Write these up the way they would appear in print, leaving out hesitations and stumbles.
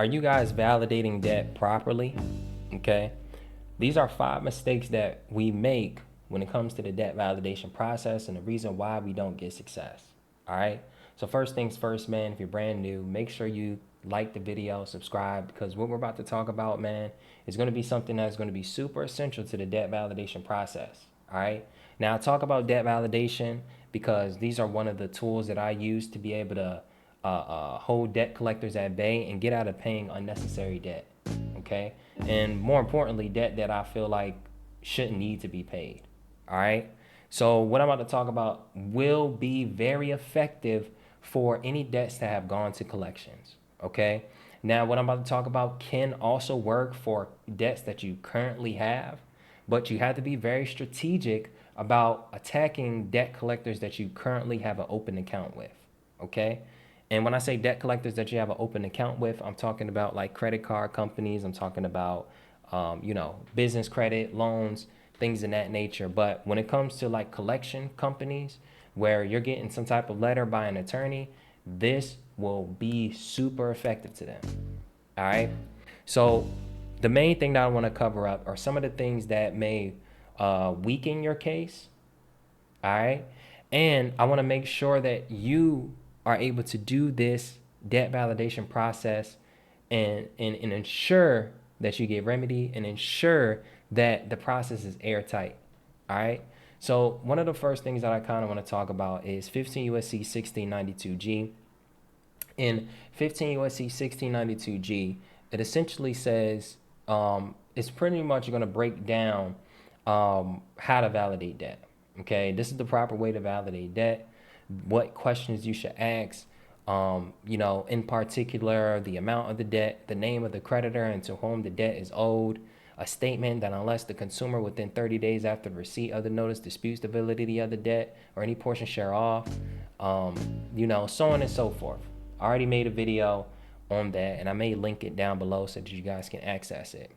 Are you guys validating debt properly? Okay. These are 5 mistakes that we make when it comes to the debt validation process and the reason why we don't get success. All right. So, first things first, man, if you're brand new, make sure you like the video, subscribe, because what we're about to talk about, man, is going to be something that's going to be super essential to the debt validation process. All right. Now, I talk about debt validation because these are one of the tools that I use to be able to hold debt collectors at bay and get out of paying unnecessary debt. Okay. And more importantly, debt that I feel like shouldn't need to be paid. All right. So, what I'm about to talk about will be very effective for any debts that have gone to collections. Okay. Now, what I'm about to talk about can also work for debts that you currently have, but you have to be very strategic about attacking debt collectors that you currently have an open account with. Okay. And when I say debt collectors that you have an open account with, I'm talking about like credit card companies. I'm talking about, business credit, loans, things in that nature. But when it comes to like collection companies where you're getting some type of letter by an attorney, this will be super effective to them. All right. So the main thing that I want to cover up are some of the things that may weaken your case. All right. And I want to make sure that you are able to do this debt validation process and ensure that you get remedy and ensure that the process is airtight. All right. So one of the first things that I kind of want to talk about is 15 USC 1692G. In 15 USC 1692G, it essentially says it's pretty much going to break down how to validate debt. Okay, this is the proper way to validate debt, what questions you should ask, in particular, the amount of the debt, the name of the creditor and to whom the debt is owed, a statement that unless the consumer within 30 days after the receipt of the notice disputes the validity of the debt or any portion share off, so on and so forth. I already made a video on that and I may link it down below so that you guys can access it.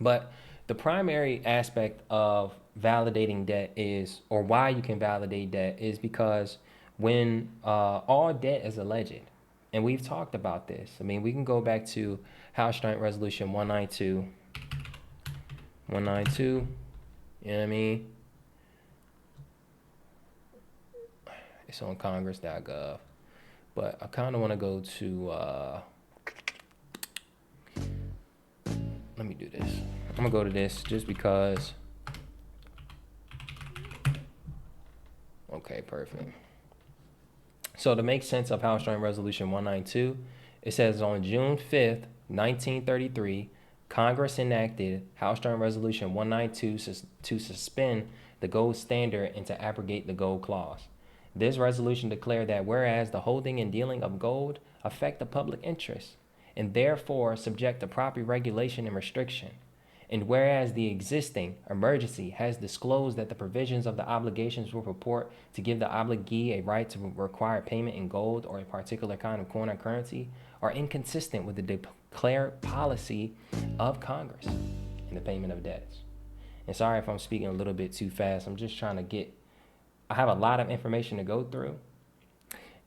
But the primary aspect of validating debt is, or why you can validate debt, is because when all debt is alleged, and we've talked about this. I mean, we can go back to House Joint Resolution 192, you know what I mean? It's on congress.gov. But I kind of want to go to, let me do this. I'm going to go to this just because. Okay, perfect. So to make sense of House Joint Resolution 192, it says on June 5th, 1933, Congress enacted House Joint Resolution 192 to suspend the gold standard and to abrogate the gold clause. This resolution declared that whereas the holding and dealing of gold affect the public interest and therefore subject to proper regulation and restriction, and whereas the existing emergency has disclosed that the provisions of the obligations will purport to give the obligee a right to require payment in gold or a particular kind of coin or currency are inconsistent with the declared policy of Congress in the payment of debts. And sorry if I'm speaking a little bit too fast. I'm just trying to I have a lot of information to go through.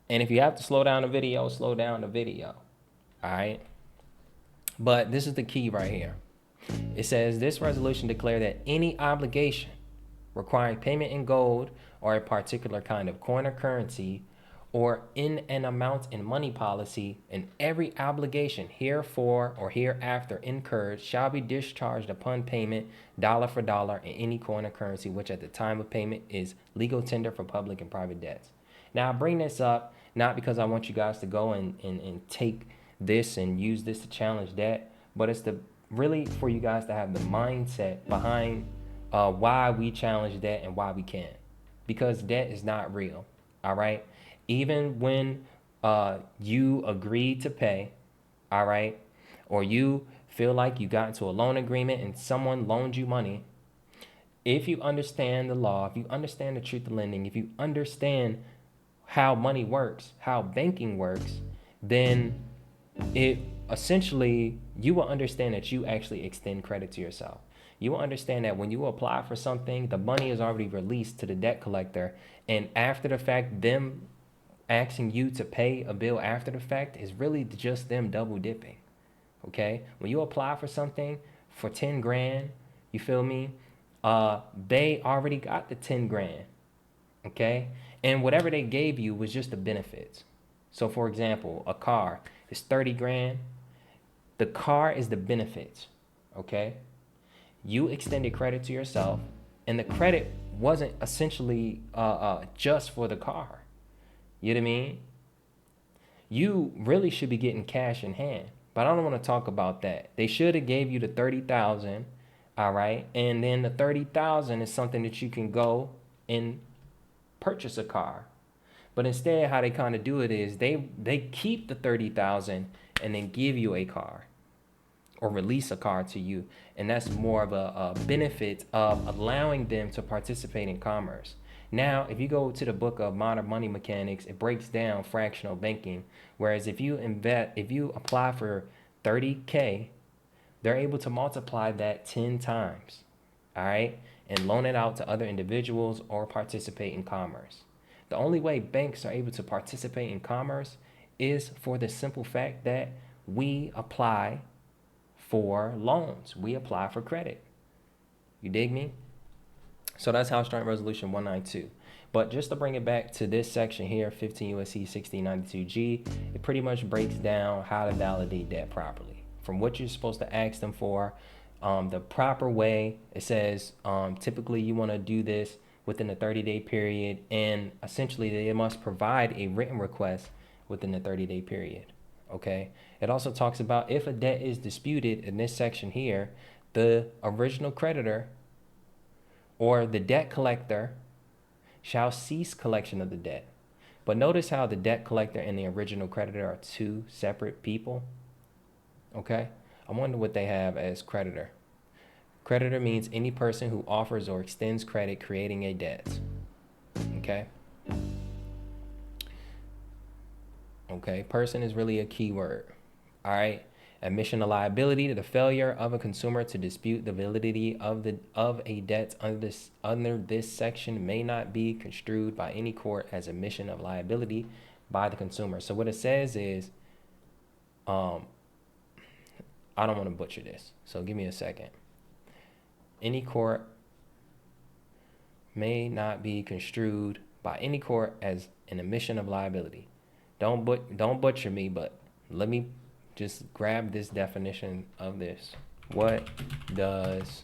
And if you have to slow down the video, slow down the video. All right. But this is the key right here. It says this resolution declared that any obligation requiring payment in gold or a particular kind of coin or currency or in an amount in money policy, and every obligation herefore or hereafter incurred shall be discharged upon payment dollar for dollar in any coin or currency which at the time of payment is legal tender for public and private debts. Now I bring this up not because I want you guys to go and take this and use this to challenge debt, but it's the really for you guys to have the mindset behind why we challenge debt and why we can't. Because debt is not real, all right? Even when you agree to pay, all right, or you feel like you got into a loan agreement and someone loaned you money, if you understand the law, if you understand the truth of lending, if you understand how money works, how banking works, then it essentially you will understand that you actually extend credit to yourself. You will understand that when you apply for something, the money is already released to the debt collector, and after the fact, them asking you to pay a bill after the fact is really just them double dipping. Okay, when you apply for something for 10 grand, you feel me? They already got the 10 grand. Okay, and whatever they gave you was just the benefits. So for example, a car is 30 grand. The car is the benefits. Okay, you extended credit to yourself, and the credit wasn't essentially just for the car. You know what I mean? You really should be getting cash in hand, but I don't want to talk about that. They should have gave you the 30,000, all right, and then the 30,000 is something that you can go and purchase a car. But instead, how they kind of do it is they keep the 30,000 and then give you a car or release a car to you, and that's more of a benefit of allowing them to participate in commerce. Now, if you go to the book of Modern Money Mechanics, it breaks down fractional banking. Whereas if you apply for 30K, they're able to multiply that 10 times, all right, and loan it out to other individuals or participate in commerce. The only way banks are able to participate in commerce is for the simple fact that we apply for loans. We apply for credit. You dig me? So that's House Joint Resolution 192. But just to bring it back to this section here, 15 U.S.C. 1692G, it pretty much breaks down how to validate debt properly. From what you're supposed to ask them for, the proper way. It says typically you want to do this within a 30-day period, and essentially they must provide a written request within the 30-day period. Okay. It also talks about if a debt is disputed in this section here, the original creditor or the debt collector shall cease collection of the debt. But notice how the debt collector and the original creditor are two separate people. Okay. I wonder what they have as creditor. Creditor means any person who offers or extends credit creating a debt. Okay. Okay. Person is really a key word. All right. Admission of liability to the failure of a consumer to dispute the validity of a debt under this section may not be construed by any court as admission of liability by the consumer. So what it says is, I don't want to butcher this, so give me a second. Any court may not be construed by any court as an admission of liability. Don't butcher me, but let me just grab this definition of this. What does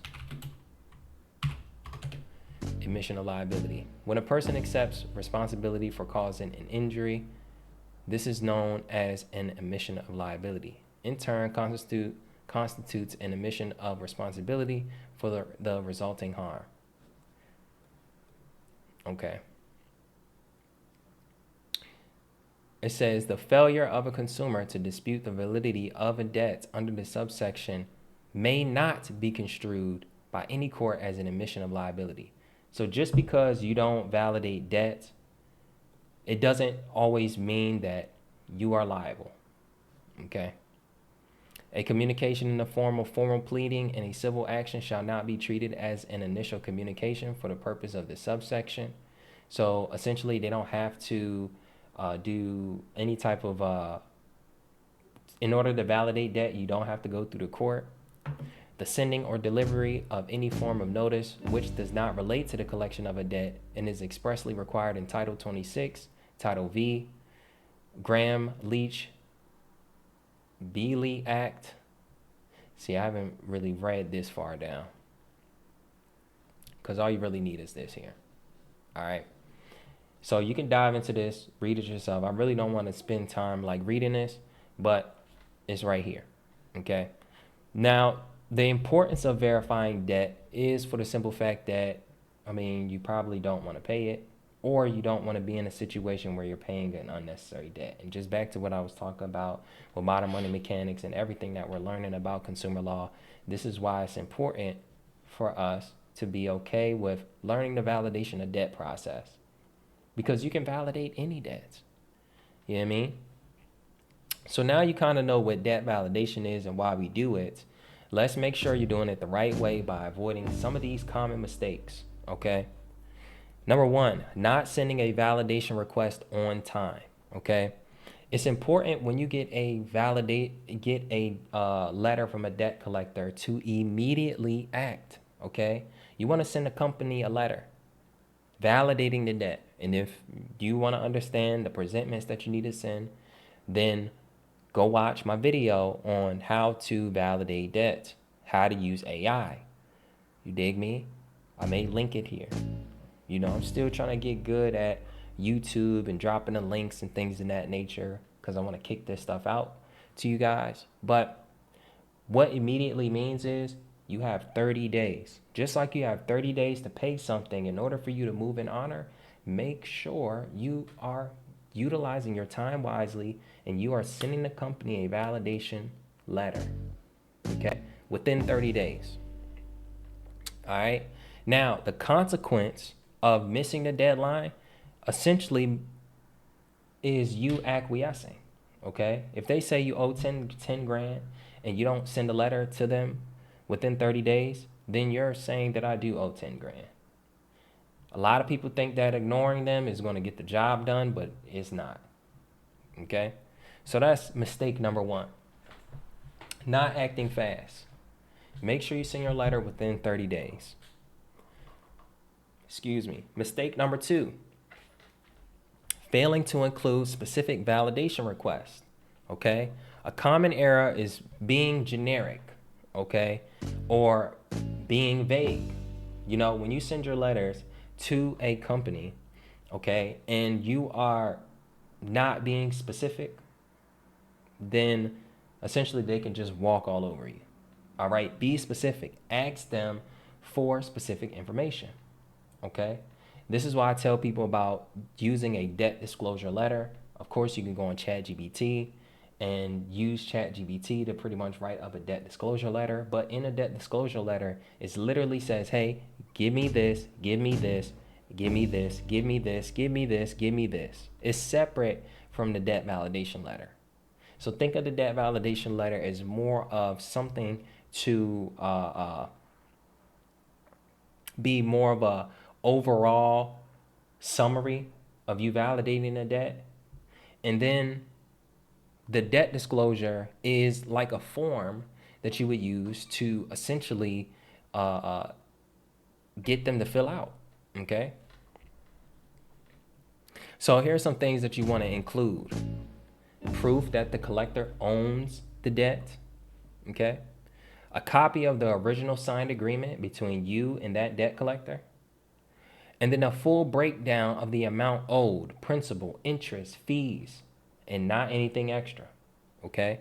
admission of liability? When a person accepts responsibility for causing an injury, this is known as an admission of liability. In turn, constitutes an admission of responsibility for the resulting harm. Okay. It says the failure of a consumer to dispute the validity of a debt under the subsection may not be construed by any court as an admission of liability. So just because you don't validate debt, it doesn't always mean that you are liable. Okay. A communication in the form of formal pleading in a civil action shall not be treated as an initial communication for the purpose of this subsection. So essentially, they don't have to do any type of, in order to validate debt, you don't have to go through the court. The sending or delivery of any form of notice which does not relate to the collection of a debt and is expressly required in Title 26, Title V, Graham-Leach-Bealey Act. See, I haven't really read this far down because all you really need is this here. All right. So you can dive into this, read it yourself. I really don't want to spend time like reading this, but it's right here. Okay. Now, the importance of verifying debt is for the simple fact that, I mean, you probably don't want to pay it, or you don't want to be in a situation where you're paying an unnecessary debt. And just back to what I was talking about with modern money mechanics and everything that we're learning about consumer law, this is why it's important for us to be okay with learning the validation of debt process. Because you can validate any debts. You know what I mean? So now you kind of know what debt validation is and why we do it. Let's make sure you're doing it the right way by avoiding some of these common mistakes, okay? Number one, not sending a validation request on time. Okay. It's important when you get a letter from a debt collector to immediately act. Okay. You want to send a company a letter validating the debt. And if you want to understand the presentments that you need to send, then go watch my video on how to validate debt, how to use AI. You dig me? I may link it here. I'm still trying to get good at YouTube and dropping the links and things in that nature because I want to kick this stuff out to you guys. But what immediately means is you have 30 days. Just like you have 30 days to pay something in order for you to move in honor, make sure you are utilizing your time wisely and you are sending the company a validation letter, okay, within 30 days. All right. Now, the consequence of missing the deadline essentially is you acquiescing. Okay. If they say you owe 10 grand and you don't send a letter to them within 30 days, then you're saying that I do owe 10 grand. A lot of people think that ignoring them is going to get the job done, but it's not. Okay. So that's mistake number one. Not acting fast. Make sure you send your letter within 30 days. Excuse me. Mistake number two, failing to include specific validation requests. Okay. A common error is being generic. Okay. Or being vague. When you send your letters to a company, okay, and you are not being specific, then essentially they can just walk all over you. All right. Be specific. Ask them for specific information. Okay. This is why I tell people about using a debt disclosure letter. Of course, you can go on ChatGPT and use ChatGPT to pretty much write up a debt disclosure letter. But in a debt disclosure letter, it literally says, hey, give me this, give me this, give me this, give me this, give me this, give me this. It's separate from the debt validation letter. So think of the debt validation letter as more of something to be more of a overall summary of you validating the debt. And then the debt disclosure is like a form that you would use to essentially get them to fill out. Okay. So here's some things that you want to include. Proof that the collector owns the debt. Okay. A copy of the original signed agreement between you and that debt collector. And then a full breakdown of the amount owed, principal, interest, fees, and not anything extra. Okay.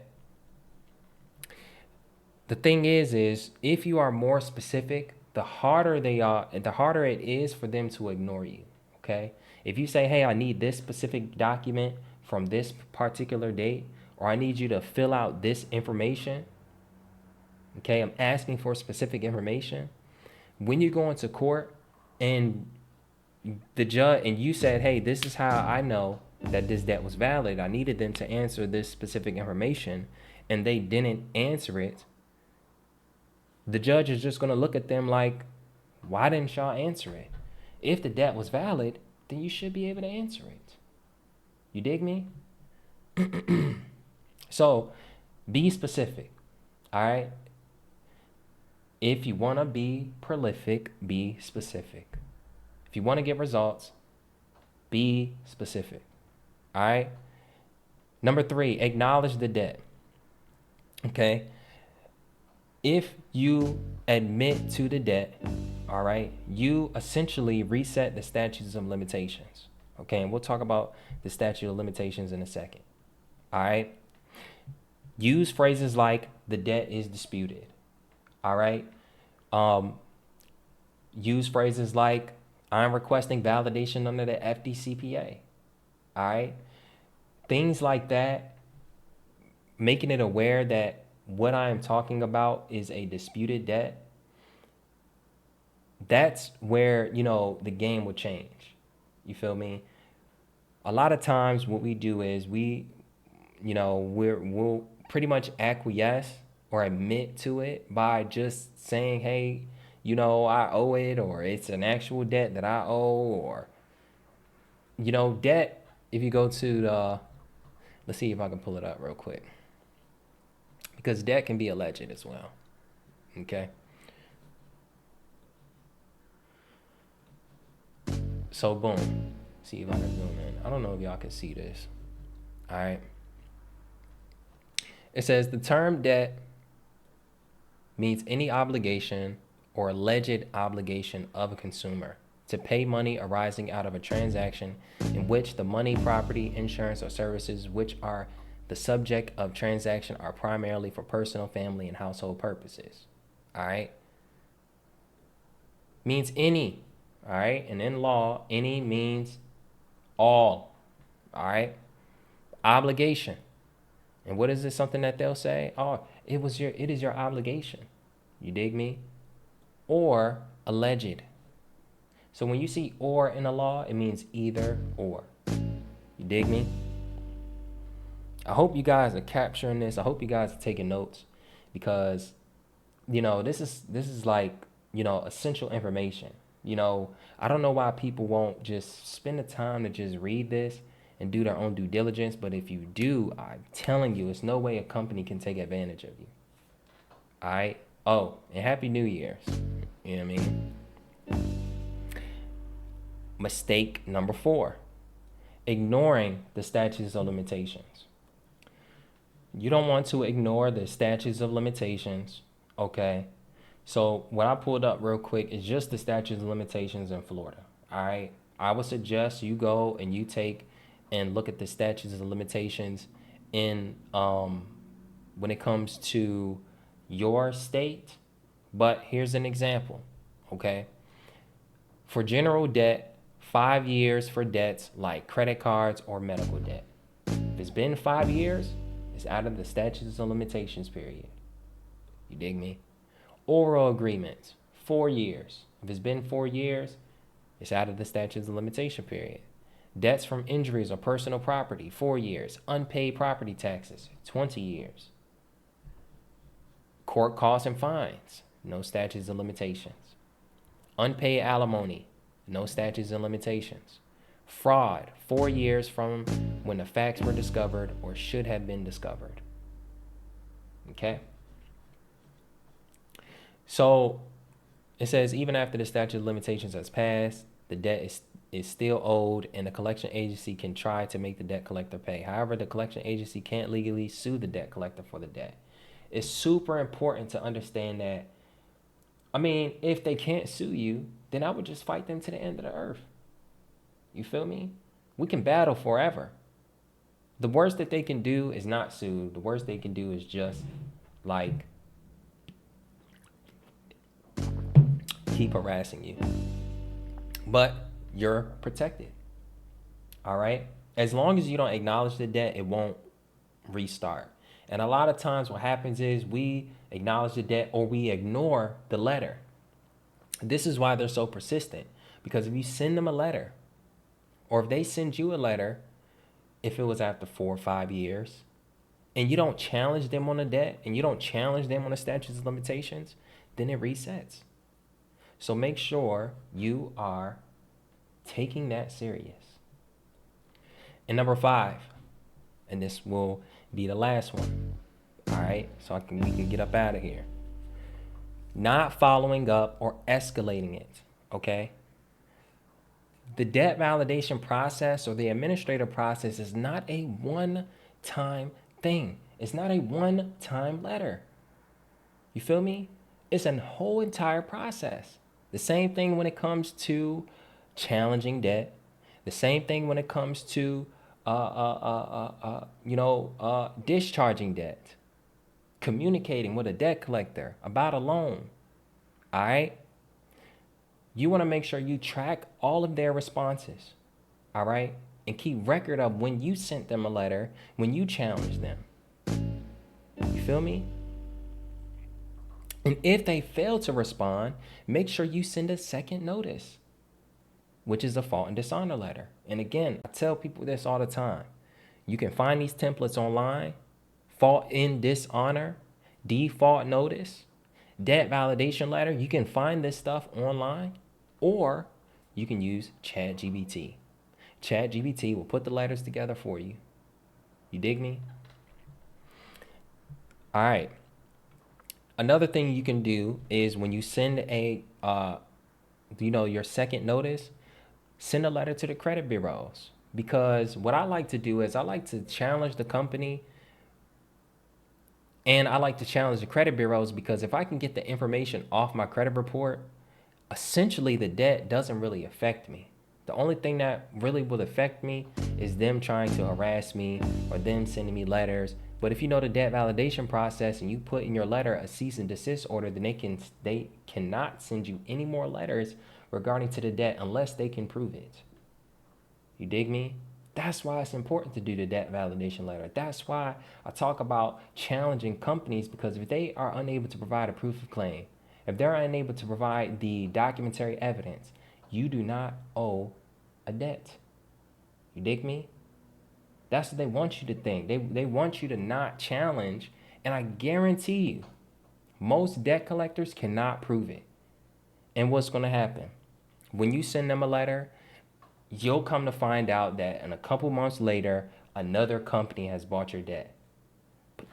The thing is if you are more specific, the harder it is for them to ignore you. Okay. If you say, hey, I need this specific document from this particular date, or I need you to fill out this information. Okay. I'm asking for specific information. When you go into court and the judge and you said, hey, this is how I know that this debt was valid. I needed them to answer this specific information and they didn't answer it. The judge is just going to look at them like, why didn't y'all answer it? If the debt was valid, then you should be able to answer it. You dig me? So be specific. All right. If you want to be prolific, be specific. If you want to get results, be specific. All right. Number 3, acknowledge the debt. Okay. If you admit to the debt, all right, you essentially reset the statutes of limitations. Okay. And we'll talk about the statute of limitations in a second. All right. Use phrases like the debt is disputed. All right. Use phrases like I'm requesting validation under the FDCPA. All right. Things like that, making it aware that what I am talking about is a disputed debt. That's where, the game will change. You feel me? A lot of times what we do is we'll pretty much acquiesce or admit to it by just saying, hey, I owe it, or it's an actual debt that I owe, or, debt if you go to the, let's see if I can pull it up real quick, because debt can be alleged as well. Okay. So boom. See if I can zoom in. I don't know if y'all can see this. All right. It says the term debt means any obligation or alleged obligation of a consumer to pay money arising out of a transaction in which the money, property, insurance, or services which are the subject of transaction are primarily for personal, family, and household purposes. All right. Means any. All right. And in law, any means all. All right. Obligation. And what is it? Something that they'll say? Oh, it is your obligation. You dig me? Or alleged. So when you see or in a law, it means either or. You dig me? I hope you guys are capturing this. I hope you guys are taking notes, because this is like, essential information. I don't know why people won't just spend the time to just read this and do their own due diligence, but if you do, I'm telling you, it's no way a company can take advantage of you. All right? Oh, and Happy New Year's. You know what I mean? Mistake number 4, ignoring the statutes of limitations. You don't want to ignore the statutes of limitations, okay? So what I pulled up real quick is just the statutes of limitations in Florida, all right? I would suggest you go and you take and look at the statutes of limitations in when it comes to your state. But here's an example, okay? For general debt, 5 years for debts like credit cards or medical debt. If it's been 5 years, it's out of the statutes of limitations period. You dig me? Oral agreements, 4 years. If it's been 4 years, it's out of the statutes of limitation period. Debts from injuries or personal property, 4 years. Unpaid property taxes, 20 years. Court costs and fines, no statutes of limitations. Unpaid alimony, no statutes of limitations. Fraud, 4 years from when the facts were discovered or should have been discovered. Okay? So it says even after the statute of limitations has passed, the debt is still owed, and the collection agency can try to make the debt collector pay. However, the collection agency can't legally sue the debt collector for the debt. It's super important to understand that. I mean, if they can't sue you, then I would just fight them to the end of the earth. You feel me? We can battle forever. The worst that they can do is not sue. The worst they can do is just like keep harassing you. But you're protected. All right? As long as you don't acknowledge the debt, it won't restart. And a lot of times what happens is we acknowledge the debt or we ignore the letter. This is why they're so persistent. Because if you send them a letter, or if they send you a letter, if it was after 4 or 5 years, and you don't challenge them on the debt, and you don't challenge them on the statutes of limitations, then it resets. So make sure you are taking that serious. And number 5, and this will be the last one. All right, so we can get up out of here. Not following up or escalating it, okay? The debt validation process or the administrative process is not a one-time thing. It's not a one-time letter. You feel me? It's a whole entire process. The same thing when it comes to challenging debt. The same thing when it comes to discharging debt, communicating with a debt collector about a loan. All right? You want to make sure you track all of their responses. All right? And keep record of when you sent them a letter, when you challenged them. You feel me? And if they fail to respond, make sure you send a second notice, which is a fault and dishonor letter. And again, I tell people this all the time. You can find these templates online. Fault in dishonor, default notice, debt validation letter. You can find this stuff online, or you can use ChatGPT. ChatGPT will put the letters together for you. You dig me? All right. Another thing you can do is when you send your second notice, send a letter to the credit bureaus. Because what I like to do is I like to challenge the company and I like to challenge the credit bureaus, because if I can get the information off my credit report, essentially the debt doesn't really affect me. The only thing that really will affect me is them trying to harass me or them sending me letters. But if you know the debt validation process and you put in your letter a cease and desist order, then they cannot send you any more letters regarding to the debt unless they can prove it. You dig me? That's why it's important to do the debt validation letter. That's why I talk about challenging companies, because if they are unable to provide a proof of claim, if they're unable to provide the documentary evidence, you do not owe a debt. You dig me? That's what they want you to think. They want you to not challenge, and I guarantee you, most debt collectors cannot prove it. And what's going to happen? When you send them a letter, you'll come to find out that in a couple months later, another company has bought your debt. But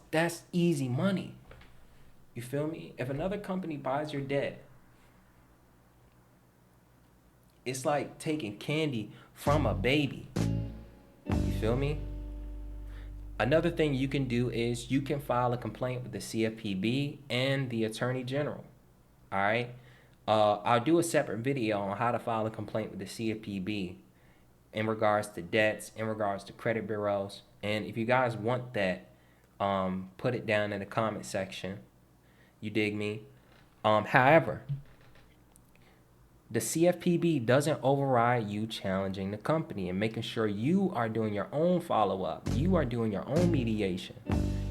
that's easy money. You feel me? If another company buys your debt, it's like taking candy from a baby. You feel me? Another thing you can do is you can file a complaint with the CFPB and the Attorney General. All right? I'll do a separate video on how to file a complaint with the CFPB in regards to debts, in regards to credit bureaus. And if you guys want that, put it down in the comment section. You dig me? However, the CFPB doesn't override you challenging the company and making sure you are doing your own follow-up. You are doing your own mediation.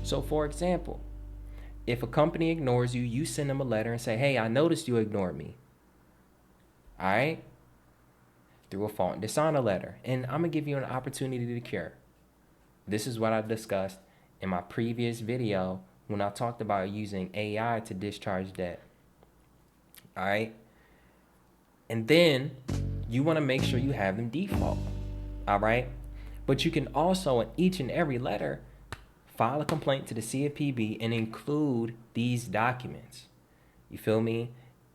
So, for example, if a company ignores you, you send them a letter and say, hey, I noticed you ignored me. All right? Through a fault and dishonor letter. And I'm going to give you an opportunity to cure. This is what I discussed in my previous video when I talked about using AI to discharge debt. All right? And then you want to make sure you have them default. All right? But you can also, in each and every letter, file a complaint to the CFPB and include these documents. You feel me?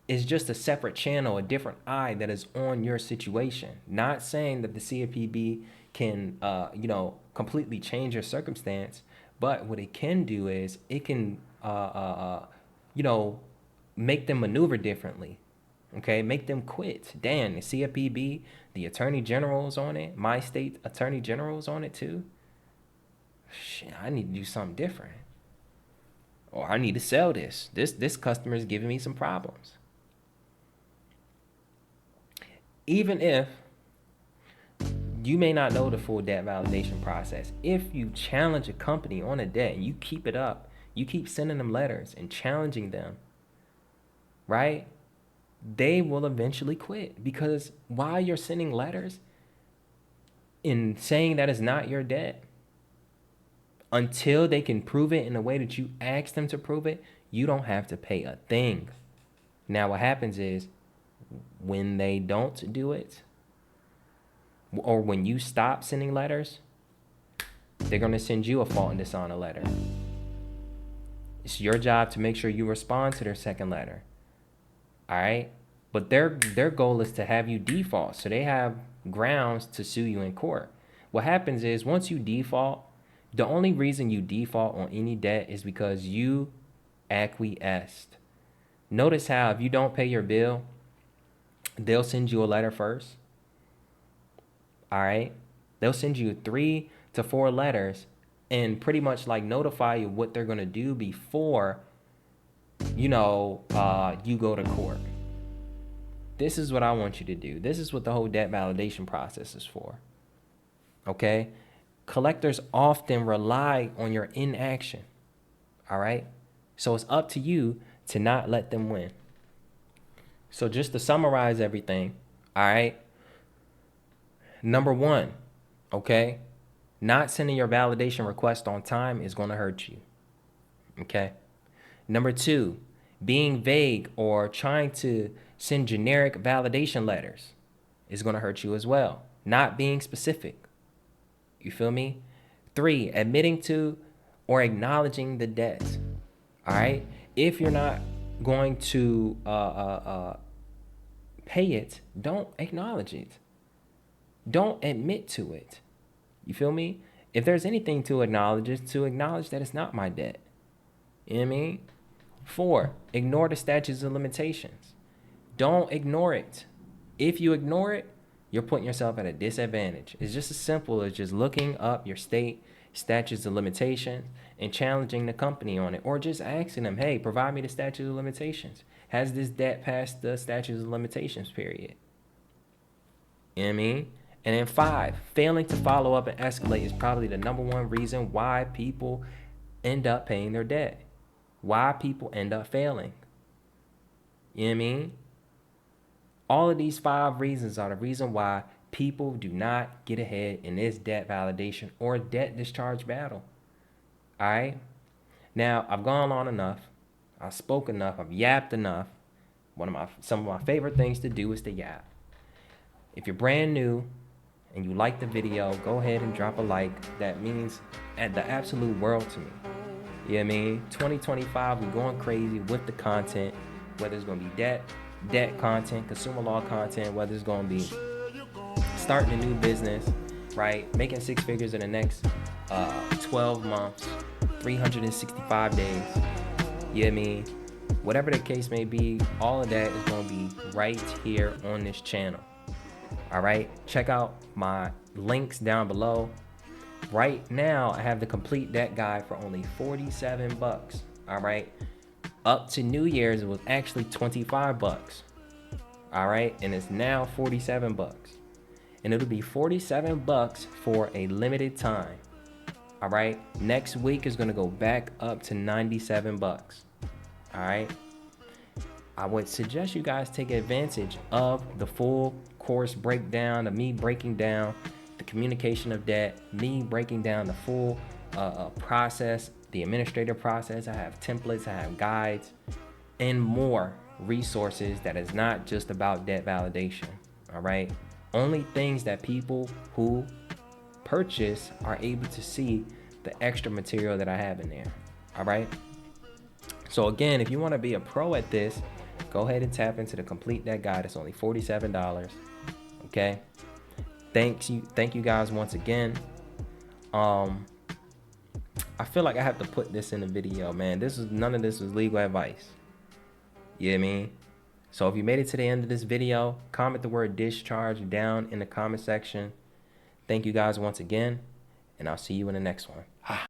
It's just a separate channel, a different eye that is on your situation. Not saying that the CFPB can, completely change your circumstance, but what it can do is it can, make them maneuver differently. Okay, make them quit. Damn, the CFPB, the Attorney General's on it. My state Attorney General's on it too. Shit, I need to do something different. Or I need to sell this. This customer is giving me some problems. Even if you may not know the full debt validation process, if you challenge a company on a debt and you keep it up, you keep sending them letters and challenging them, right? They will eventually quit, because while you're sending letters and saying that it's not your debt, until they can prove it in the way that you ask them to prove it, you don't have to pay a thing. Now, what happens is when they don't do it, or when you stop sending letters, they're going to send you a fault and dishonor letter. It's your job to make sure you respond to their second letter. All right? But their goal is to have you default, so they have grounds to sue you in court. What happens is once you default, the only reason you default on any debt is because you acquiesced. Notice how if you don't pay your bill, they'll send you a letter first. All right? They'll send you 3 to 4 letters and pretty much like notify you what they're going to do before, you go to court. This is what I want you to do. This is what the whole debt validation process is for. Okay? Collectors often rely on your inaction. All right? So it's up to you to not let them win. So just to summarize everything, all right? Number 1, okay? Not sending your validation request on time is going to hurt you. Okay? Number 2, being vague or trying to send generic validation letters is going to hurt you as well. not being specific. You feel me? 3, admitting to or acknowledging the debt. All right? If you're not going to pay it, don't acknowledge it. Don't admit to it. You feel me? If there's anything to acknowledge, it's to acknowledge that it's not my debt. You know what I mean? 4, ignore the statutes of limitations. Don't ignore it. If you ignore it, you're putting yourself at a disadvantage. It's just as simple as just looking up your state statutes of limitations and challenging the company on it, or just asking them, hey, provide me the statute of limitations. Has this debt passed the statutes of limitations period? You know what I mean? And then 5, failing to follow up and escalate is probably the number one reason why people end up paying their debt. Why people end up failing. You know what I mean? All of these 5 reasons are the reason why people do not get ahead in this debt validation or debt discharge battle. All right? Now, I've gone on enough. I've spoke enough. I've yapped enough. Some of my favorite things to do is to yap. If you're brand new and you like the video, go ahead and drop a like. That means the absolute world to me. You know what I mean? 2025, we're going crazy with the content, whether it's going to be debt content, consumer law content, whether it's going to be starting a new business, right? Making 6 figures in the next 12 months, 365 days. You know what I mean? Whatever the case may be, all of that is going to be right here on this channel. All right? Check out my links down below. Right now, I have the complete debt guide for only 47 bucks. All right? Up to New Year's, it was actually 25 bucks. All right? And it's now 47 bucks. And it'll be 47 bucks for a limited time. All right? Next week is going to go back up to 97 bucks. All right? I would suggest you guys take advantage of the full course breakdown of me breaking down the communication of debt, me breaking down the full process, the administrative process. I have templates, I have guides, and more resources that is not just about debt validation. All right? Only things that people who purchase are able to see the extra material that I have in there. All right? So again, if you want to be a pro at this, go ahead and tap into the complete debt guide. It's only $47. Okay? Thank you guys once again. I feel like I have to put this in the video, man. None of this was legal advice. You know what I mean? So if you made it to the end of this video, comment the word discharge down in the comment section. Thank you guys once again, and I'll see you in the next one.